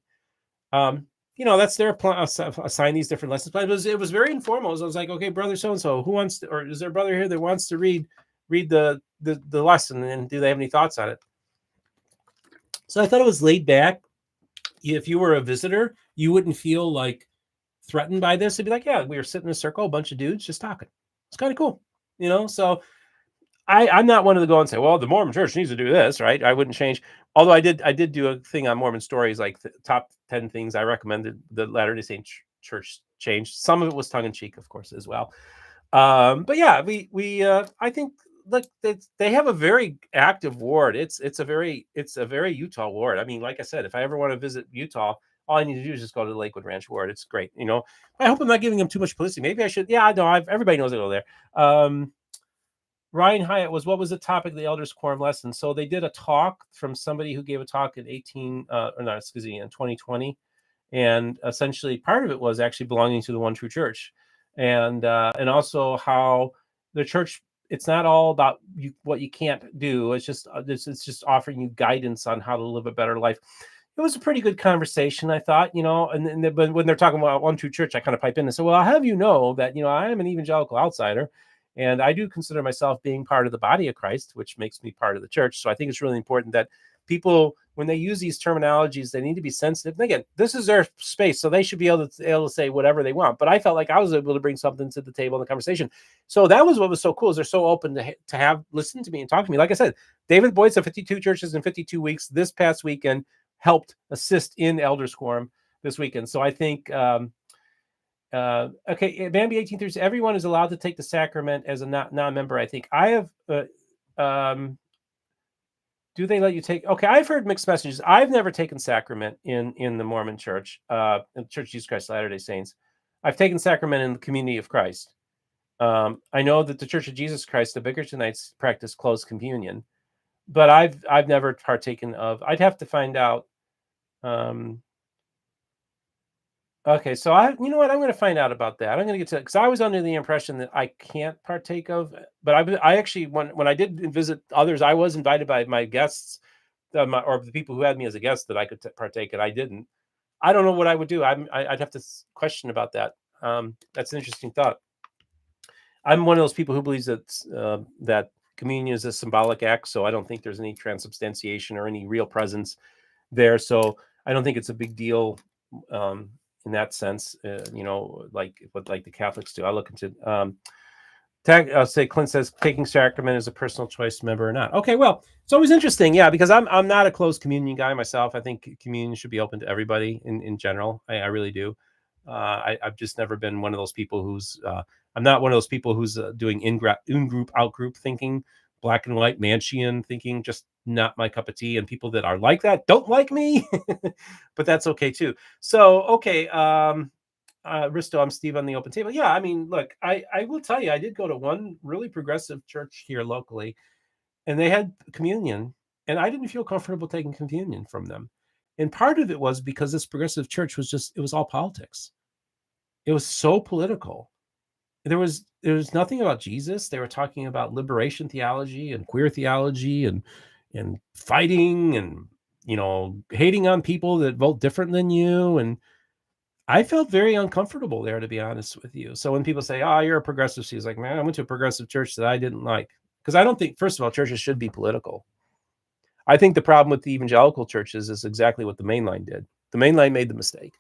That's their plan. Assign these different lesson plans. It was very informal. So I was like, okay, brother so and so, who wants to, or is there a brother here that wants to read the lesson, and do they have any thoughts on it? So I thought it was laid back. If you were a visitor, you wouldn't feel like threatened by this. It'd be like, yeah, we were sitting in a circle, a bunch of dudes just talking. It's kind of cool, So I'm not one of the go and say, well, the Mormon Church needs to do this, right? I wouldn't change. Although I did do a thing on Mormon stories, like the top 10 things I recommended the Latter-day Saint Church change. Some of it was tongue in cheek, of course, as well. But yeah, I think, look, they have a very active ward. It's a very Utah ward. I mean, like I said, if I ever want to visit Utah, all I need to do is just go to the Lakewood Ranch ward. It's great. I hope I'm not giving them too much publicity. Maybe I should. Yeah, I know. Everybody knows I go there. Ryan Hyatt was, what was the topic of the Elders Quorum lesson? So they did a talk from somebody who gave a talk in 2020. And essentially part of it was actually belonging to the one true church. And also how the church, it's not all about what you can't do. It's just offering you guidance on how to live a better life. It was a pretty good conversation, I thought, but when they're talking about one true church, I kind of pipe in and say, well, I'll have you know that, I am an evangelical outsider, and I do consider myself being part of the body of Christ, which makes me part of the church. So I think it's really important that people, when they use these terminologies, they need to be sensitive. And again, this is their space, so they should be able to say whatever they want. But I felt like I was able to bring something to the table in the conversation. So that was what was so cool, is they're so open to have listen to me and talk to me. Like I said, David Boyd's of 52 churches in 52 weeks this past weekend helped assist in Elders Quorum this weekend. So I think okay, Bambi 1830, everyone is allowed to take the sacrament as a non-member. I think I have. Do they let you take? Okay, I've heard mixed messages. I've never taken sacrament in the Mormon Church, in the Church of Jesus Christ of Latter-day Saints. I've taken sacrament in the Community of Christ. I know that the Church of Jesus Christ, the Bickertonites, practice close communion, but I've never partaken of. I'd have to find out. Okay, so you know what? I'm going to find out about that. I'm going to get to because I was under the impression that I can't partake of, but I actually when I did visit others, I was invited by my guests, or the people who had me as a guest that I could partake, and I didn't. I don't know what I would do. I'd have to question about that. That's an interesting thought. I'm one of those people who believes that communion is a symbolic act, so I don't think there's any transubstantiation or any real presence there. So I don't think it's a big deal in that sense. Like the Catholics do. I look into. I'll say Clint says taking sacrament is a personal choice, member or not. Okay, well, it's always interesting, yeah, because I'm not a closed communion guy myself. I think communion should be open to everybody in general. I really do. I've just never been one of those people who's. I'm not one of those people who's doing in-group, out-group thinking, black and white Manchian thinking. Just not my cup of tea. And people that are like that don't like me, but that's okay too. So okay. Risto, I'm Steve on the open table. Yeah, I mean, look, I will tell you, I did go to one really progressive church here locally, and they had communion, and I didn't feel comfortable taking communion from them. And part of it was because this progressive church it was all politics. It was so political. There was nothing about Jesus. They were talking about liberation theology and queer theology and fighting and hating on people that vote different than you. And I felt very uncomfortable there, to be honest with you. So when people say, "Oh, you're a progressive," she's like, "Man, I went to a progressive church that I didn't like," because I don't think, first of all, churches should be political. I think the problem with the evangelical churches is exactly what the mainline did. The mainline made the mistake.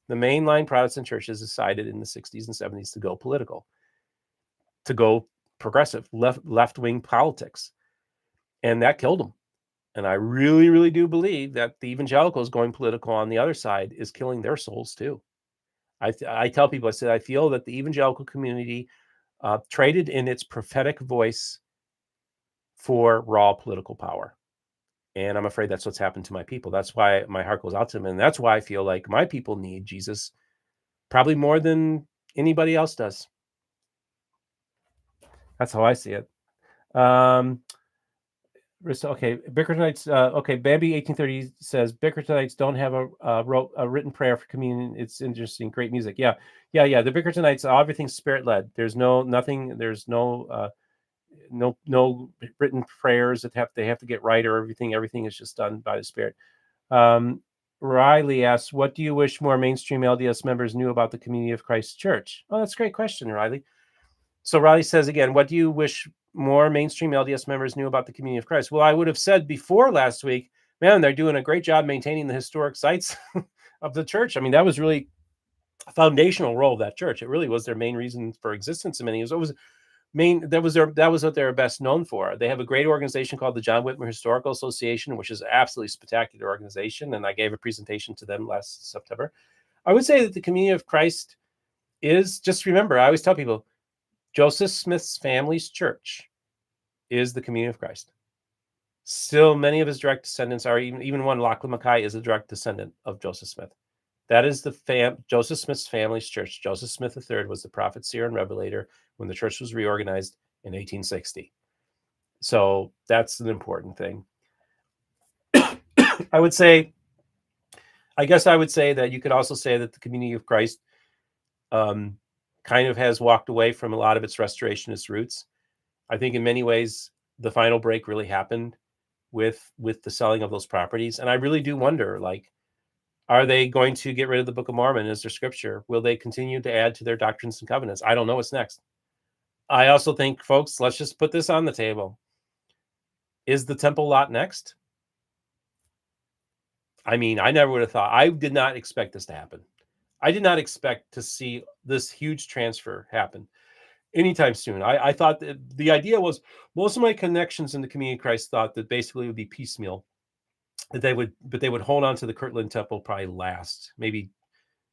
The mainline Protestant churches decided in the 60s and 70s to go political, to go progressive, left wing politics, and that killed them. And I really, really do believe that the evangelicals going political on the other side is killing their souls too. I tell people, I said, I feel that the evangelical community traded in its prophetic voice for raw political power. And I'm afraid that's what's happened to my people. That's why my heart goes out to them. And that's why I feel like my people need Jesus probably more than anybody else does. That's how I see it. Okay, Bickertonites. Okay, Bambi 1830 says Bickertonites don't have a written prayer for communion. It's interesting, great music. Yeah. The Bickertonites, everything's spirit led. There's nothing. There's no written prayers that they have to get right or everything. Everything is just done by the Spirit. Riley asks, "What do you wish more mainstream LDS members knew about the Community of Christ Church?" Oh, that's a great question, Riley. So Riley says again, "What do you wish more mainstream LDS members knew about the Community of Christ?" Well, I would have said before last week, man, they're doing a great job maintaining the historic sites of the church. I mean, that was really a foundational role of that church. It really was their main reason for existence. I mean, it was that was what they're best known for. They have a great organization called the John Whitmer Historical Association, which is an absolutely spectacular organization. And I gave a presentation to them last September. I would say that the Community of Christ is, just remember, I always tell people, Joseph Smith's family's church is the Community of Christ. Still, many of his direct descendants are even one, Lachlan Mackay, is a direct descendant of Joseph Smith. That is Joseph Smith's family's church. Joseph Smith III was the prophet, seer, and revelator when the church was reorganized in 1860. So that's an important thing. I guess I would say that you could also say that the Community of Christ kind of has walked away from a lot of its restorationist roots. I think in many ways, the final break really happened with the selling of those properties. And I really do wonder, like, are they going to get rid of the Book of Mormon as their scripture? Will they continue to add to their doctrines and covenants? I don't know what's next. I also think, folks, let's just put this on the table. Is the temple lot next? I mean, I never would have thought. I did not expect this to happen. I did not expect to see this huge transfer happen anytime soon. I thought that the idea was, most of my connections in the Community of Christ thought that basically it would be piecemeal. But they would hold on to the Kirtland Temple probably last. Maybe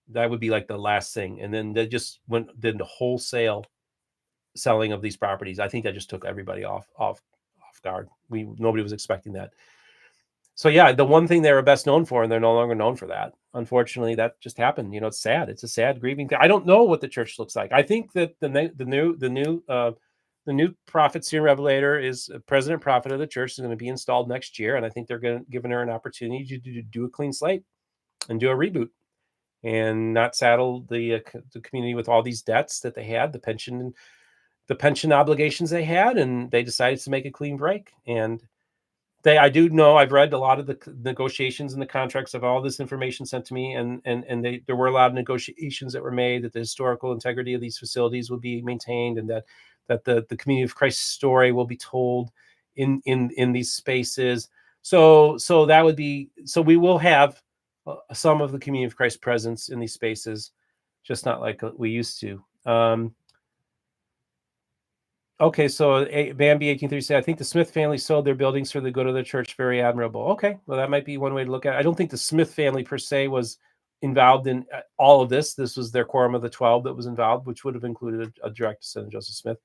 that would be like the last thing. And then they just did the wholesale selling of these properties. I think that just took everybody off guard. Nobody was expecting that. So yeah, the one thing they were best known for, and they're no longer known for that. Unfortunately, that just happened. It's sad. It's a sad, grieving thing. I don't know what the church looks like. I think that the new prophet, seer, revelator is president prophet of the church is going to be installed next year, and I think they're giving her an opportunity to do a clean slate and do a reboot. and not saddle the community with all these debts that they had, the pension obligations they had, and they decided to make a clean break. And I do know, I've read a lot of the negotiations and the contracts of all this information sent to me, and there were a lot of negotiations that were made that the historical integrity of these facilities will be maintained, and that the community of Christ story will be told in these spaces. So that would be, so we will have some of the community of Christ presence in these spaces, just not like we used to. Okay, so Bambi 1830 said, I think the Smith family sold their buildings for the good of the church. Very admirable. Okay, well, that might be one way to look at it. I don't think the Smith family per se was involved in all of this. This was their Quorum of the 12 that was involved, which would have included a direct descendant of Joseph Smith.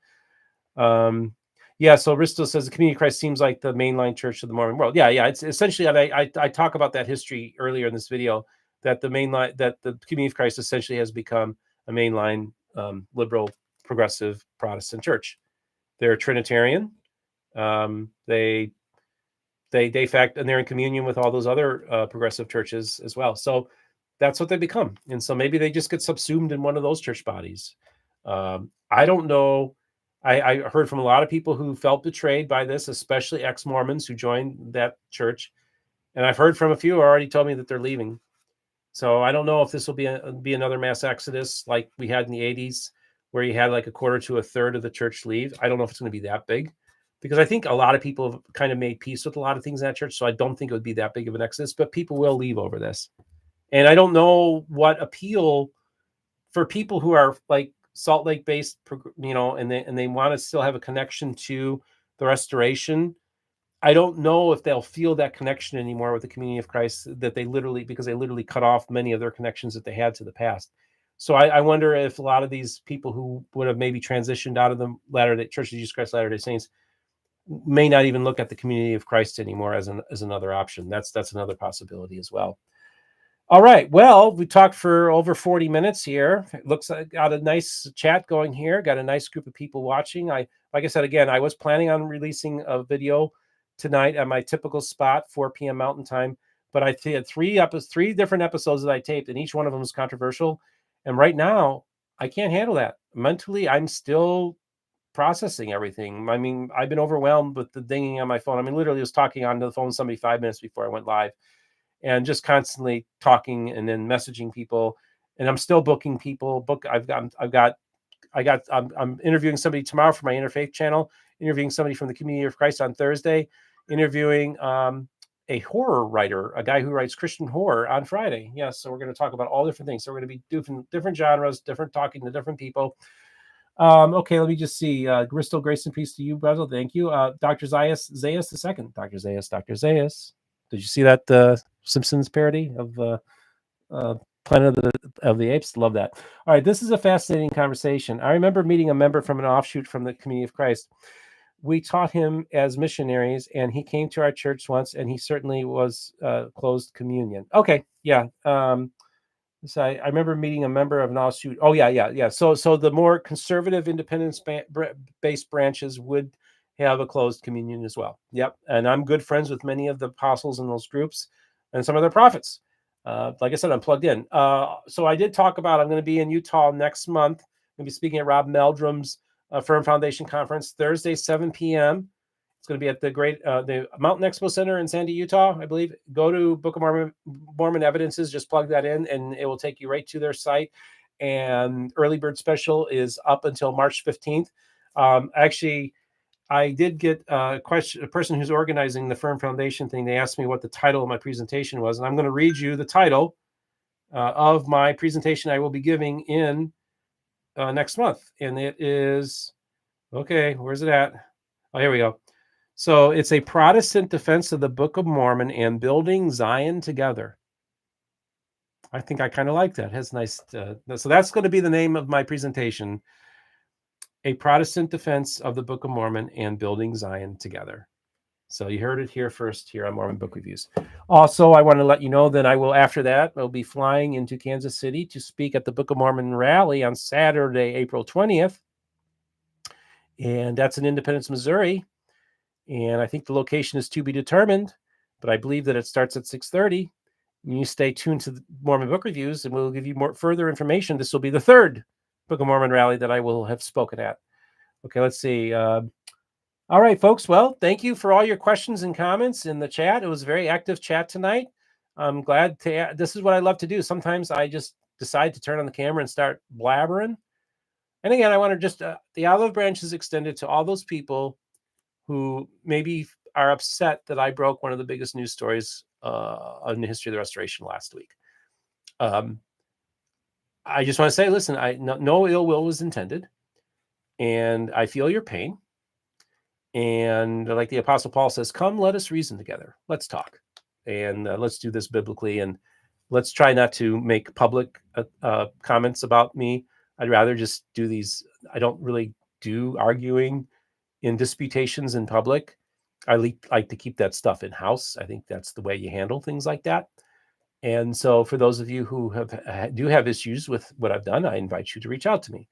Yeah, so Risto says the community of Christ seems like the mainline church of the Mormon world. Yeah, it's essentially, and I talk about that history earlier in this video, that the community of Christ essentially has become a mainline liberal, progressive Protestant church. They're Trinitarian. They fact, and they're in communion with all those other progressive churches as well. So that's what they become. And so maybe they just get subsumed in one of those church bodies. I don't know. I heard from a lot of people who felt betrayed by this, especially ex-Mormons who joined that church. And I've heard from a few who already told me that they're leaving. So I don't know if this will be another mass exodus like we had in the 80s, where you had like a quarter to a third of the church leave. I don't know if it's going to be that big, because I think a lot of people have kind of made peace with a lot of things in that church. So I don't think it would be that big of an exodus, but people will leave over this. And I don't know what appeal for people who are like Salt Lake based, and they want to still have a connection to the restoration. I don't know if they'll feel that connection anymore with the community of Christ, because they literally cut off many of their connections that they had to the past. So I wonder if a lot of these people who would have maybe transitioned out of the Latter-day Church of Jesus Christ Latter-day Saints may not even look at the community of Christ anymore as another option. That's another possibility as well. All right. Well, we talked for over 40 minutes here. It looks like got a nice chat going here. Got a nice group of people watching. Like I said, again, I was planning on releasing a video tonight at my typical spot, 4 p.m. Mountain Time, but I had three different episodes that I taped, and each one of them was controversial. And right now, I can't handle that. Mentally, I'm still processing everything. I mean, I've been overwhelmed with the dinging on my phone. I mean, literally was talking on the phone with somebody 5 minutes before I went live, and just constantly talking and then messaging people. And I'm still booking people. I'm interviewing somebody tomorrow for my Interfaith channel, interviewing somebody from the Community of Christ on Thursday, interviewing a horror writer, a guy who writes Christian horror, on Friday. Yes, so we're going to talk about all different things. So we're going to be doing different genres, talking to different people. Okay, let me just see. Bristol, grace and peace to you, Basil. Thank you. Dr. Zayas II. Dr. Zayas. Did you see that Simpsons parody of Planet of the Apes? Love that. All right, this is a fascinating conversation. I remember meeting a member from an offshoot from the Community of Christ. We taught him as missionaries, and he came to our church once, and he certainly was closed communion. Okay, yeah. So I remember meeting a member of an offshoot. Oh, yeah. So the more conservative, independence-based branches would have a closed communion as well. Yep, and I'm good friends with many of the apostles in those groups and some of their prophets. Like I said, I'm plugged in. So I did talk about, I'm going to be in Utah next month. I'm going to be speaking at Rob Meldrum's Firm Foundation Conference, Thursday, 7 p.m. It's going to be at the Mountain Expo Center in Sandy, Utah, I believe. Go to Book of Mormon Evidences, just plug that in, and it will take you right to their site. And early bird special is up until March 15th. Actually, I did get a person who's organizing the Firm Foundation thing. They asked me what the title of my presentation was, and I'm going to read you the title of my presentation I will be giving in next month. And it is, okay, where's it at? Oh, here we go. So it's a Protestant defense of the Book of Mormon and building Zion together. I think I kind of like that. It has nice. So that's going to be the name of my presentation. A Protestant defense of the Book of Mormon and building Zion together. So you heard it here first here on Mormon Book Reviews. Also, I want to let you know that after that, I'll be flying into Kansas City to speak at the Book of Mormon rally on Saturday, April 20th. And that's in Independence, Missouri. And I think the location is to be determined, but I believe that it starts at 6:30. You stay tuned to the Mormon book reviews, and we'll give you more further information. This will be the third Book of Mormon rally that I will have spoken at. Okay, let's see. All right, folks. Well, thank you for all your questions and comments in the chat. It was a very active chat tonight. I'm glad to. This is what I love to do. Sometimes I just decide to turn on the camera and start blabbering. And again, I want to just the olive branch is extended to all those people who maybe are upset that I broke one of the biggest news stories in the history of the Restoration last week. I just want to say, listen, no ill will was intended, and I feel your pain. And like the Apostle Paul says, come, let us reason together. Let's talk, and let's do this biblically, and let's try not to make public comments about me. I'd rather just do these. I don't really do arguing in disputations in public. I like to keep that stuff in house. I think that's the way you handle things like that. And so for those of you who do have issues with what I've done, I invite you to reach out to me,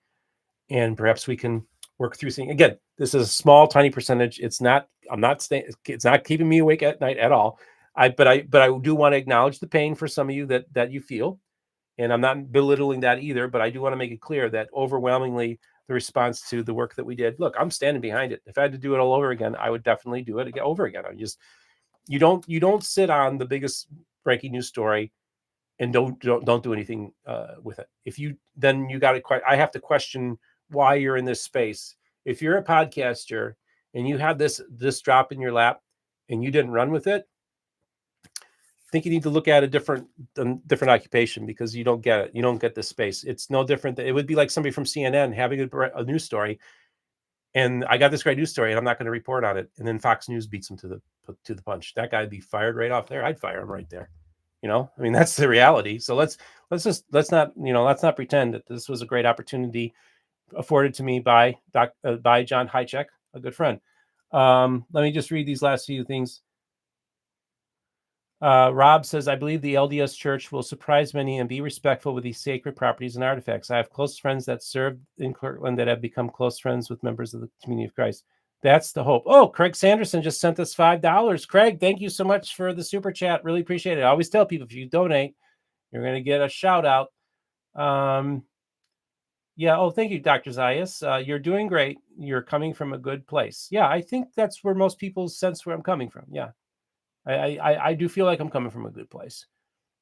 and perhaps we can work through things. Again, this is a small, tiny percentage. It's not keeping me awake at night at all. But I do want to acknowledge the pain for some of you that you feel. And I'm not belittling that either, but I do want to make it clear that overwhelmingly the response to the work that we did, look, I'm standing behind it. If I had to do it all over again, I would definitely do it over again. You don't sit on the biggest breaking news story and don't do anything with it. If you, then you got to, I have to question why you're in this space. If you're a podcaster and you have this drop in your lap and you didn't run with it, I think you need to look at a different occupation, because you don't get it. You don't get this space. It's no different. It would be like somebody from CNN having a news story, and I got this great news story, and I'm not going to report on it. And then Fox News beats them to the punch. That guy'd be fired right off there. I'd fire him right there. I mean, that's the reality. So let's not pretend that this was a great opportunity afforded to me by John Hychek, a good friend. Let me just read these last few things. Rob says, I believe the LDS Church will surprise many and be respectful with these sacred properties and artifacts. I have close friends that served in Kirtland that have become close friends with members of the Community of Christ. That's the hope. Oh, Craig Sanderson just sent us $5. Craig, thank you so much for the super chat. Really appreciate it. I always tell people, if you donate, you're going to get a shout out. Yeah. Oh, thank you, Dr. Zayas. You're doing great. You're coming from a good place. Yeah, I think that's where most people sense where I'm coming from. Yeah. I do feel like I'm coming from a good place.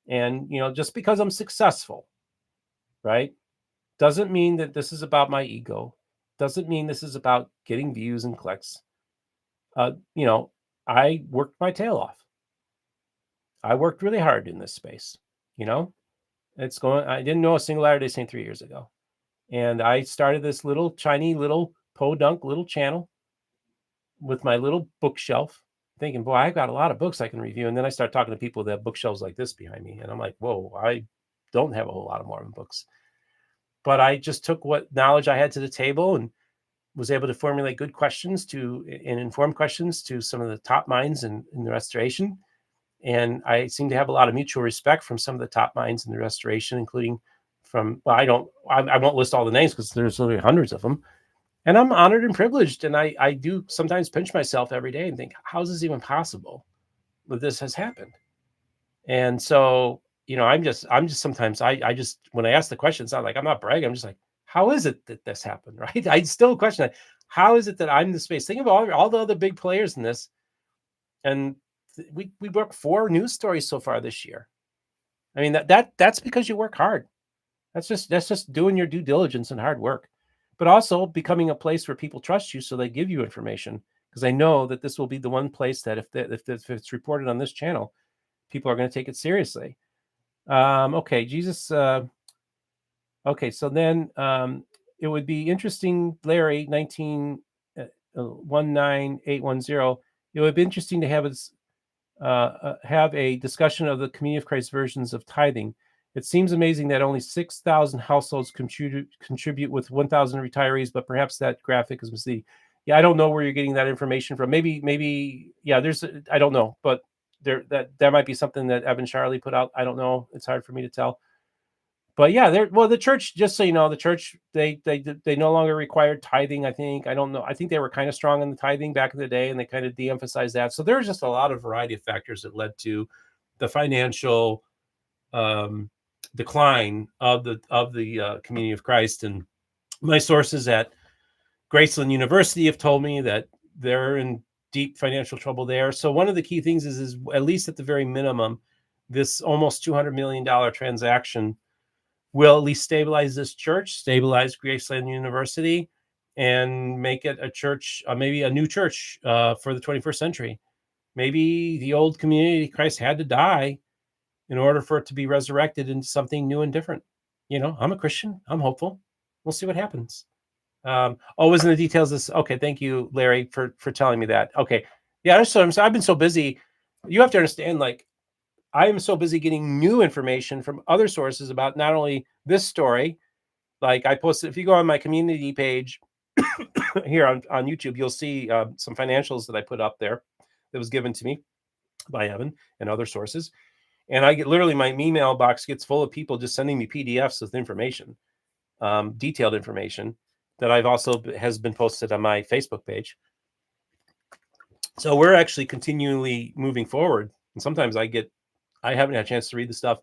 And, just because I'm successful, right, doesn't mean that this is about my ego. Doesn't mean this is about getting views and clicks. I worked my tail off. I worked really hard in this space. I didn't know a single Latter-day Saint 3 years ago. And I started this little tiny little podunk little channel with my little bookshelf, thinking, boy, I've got a lot of books I can review. And then I start talking to people that have bookshelves like this behind me. And I'm like, whoa, I don't have a whole lot of Mormon books. But I just took what knowledge I had to the table and was able to formulate good questions and informed questions to some of the top minds in the Restoration. And I seem to have a lot of mutual respect from some of the top minds in the Restoration, including from, I won't list all the names because there's literally hundreds of them. And I'm honored and privileged. And I do sometimes pinch myself every day and think, how is this even possible that this has happened? And so, I'm just sometimes I just, when I ask the question, it's not like I'm not bragging. I'm just like, how is it that this happened? Right. I still question that. How is it that I'm in the space? Think of all the other big players in this. And we broke 4 news stories so far this year. I mean, that's because you work hard. That's just doing your due diligence and hard work, but also becoming a place where people trust you, so they give you information, because I know that this will be the one place that if it's reported on this channel, people are going to take it seriously. Okay, Jesus. Okay, so then it would be interesting, Larry, 19810. It would be interesting to have a discussion of the Community of Christ versions of tithing. It seems amazing that only 6,000 households contribute with 1,000 retirees, but perhaps that graphic is misleading. Yeah, I don't know where you're getting that information from. Maybe, yeah, I don't know, but that might be something that Evan Charlie put out. I don't know. It's hard for me to tell. But yeah, the church, just so you know, the church, they no longer required tithing, I think. I don't know. I think they were kind of strong on the tithing back in the day, and they kind of de-emphasized that. So there's just a lot of variety of factors that led to the financial decline of the community of Christ. And my sources at Graceland University have told me that they're in deep financial trouble there. So one of the key things is at least at the very minimum, this almost $200 million transaction will at least stabilize this church, stabilize Graceland University, and make it a church, maybe a new church for the 21st century. Maybe the old community of Christ had to die in order for it to be resurrected into something new and different. I'm a Christian. I'm hopeful. We'll see what happens. Was in the details. This okay? Thank you, Larry, for telling me that. Okay, yeah. So I've been so busy. You have to understand, like, I am so busy getting new information from other sources about not only this story. Like I posted, if you go on my community page here on YouTube, you'll see some financials that I put up there that was given to me by Evan and other sources. And I get literally my email box gets full of people just sending me PDFs with information, detailed information that I've also has been posted on my Facebook page. So we're actually continually moving forward. And sometimes I haven't had a chance to read the stuff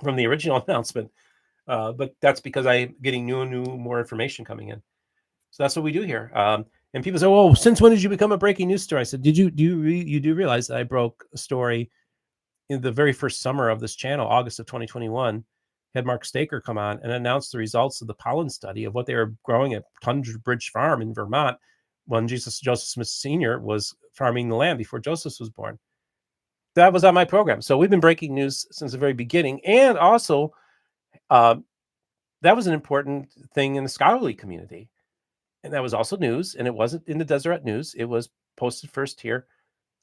from the original announcement, but that's because I'm getting more information coming in. So that's what we do here. And people say, "Oh, since when did you become a breaking news story?" I said, you do realize that I broke a story in the very first summer of this channel, August of 2021, had Mark Staker come on and announce the results of the pollen study of what they were growing at Tundra Bridge Farm in Vermont when Joseph Smith Sr. was farming the land before Joseph was born. That was on my program. So we've been breaking news since the very beginning. And also, that was an important thing in the scholarly community. And that was also news. And it wasn't in the Deseret News. It was posted first here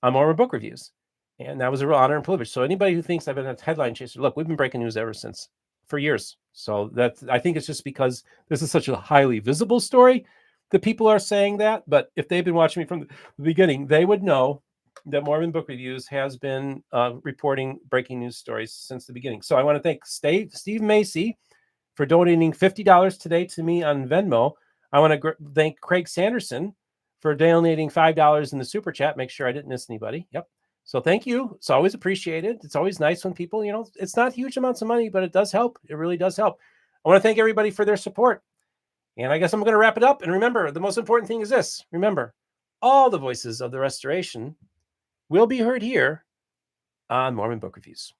on Mormon Book Reviews. And that was a real honor and privilege. So anybody who thinks I've been a headline chaser, look, we've been breaking news ever since, for years. So I think it's just because this is such a highly visible story that people are saying that. But if they've been watching me from the beginning, they would know that Mormon Book Reviews has been reporting breaking news stories since the beginning. So I want to thank Steve Macy for donating $50 today to me on Venmo. I want to thank Craig Sanderson for donating $5 in the super chat. Make sure I didn't miss anybody. Yep. So thank you. It's always appreciated. It's always nice when people, it's not huge amounts of money, but it does help. It really does help. I want to thank everybody for their support. And I guess I'm going to wrap it up. And remember, the most important thing is this. Remember, all the voices of the restoration will be heard here on Mormon Book Reviews.